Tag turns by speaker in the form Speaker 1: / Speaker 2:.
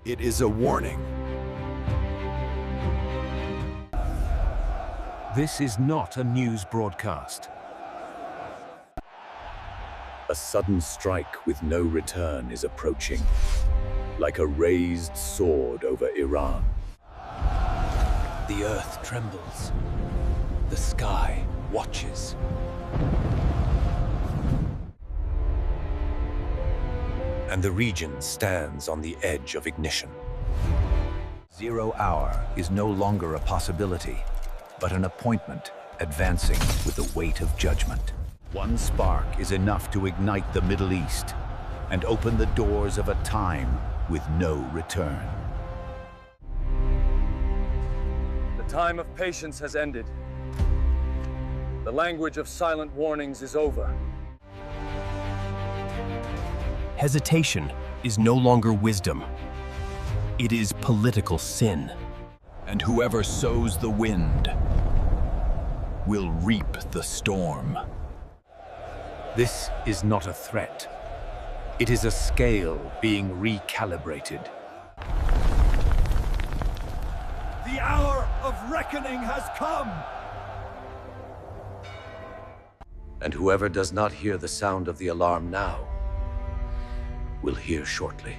Speaker 1: It is a warning.
Speaker 2: This is not a news broadcast.
Speaker 3: A sudden strike with no return is approaching, like a raised sword over Iran.
Speaker 4: The earth trembles. The sky watches. And the region stands on the edge of ignition.
Speaker 5: 0 hour is no longer a possibility, but an appointment advancing with the weight of judgment. One spark is enough to ignite the Middle East and open the doors of a time with no return.
Speaker 6: The time of patience has ended. The language of silent warnings is over.
Speaker 7: Hesitation is no longer wisdom. It is political sin.
Speaker 5: And whoever sows the wind will reap the storm.
Speaker 3: This is not a threat. It is a scale being recalibrated.
Speaker 1: The hour of reckoning has come!
Speaker 3: And whoever does not hear the sound of the alarm now will hear shortly.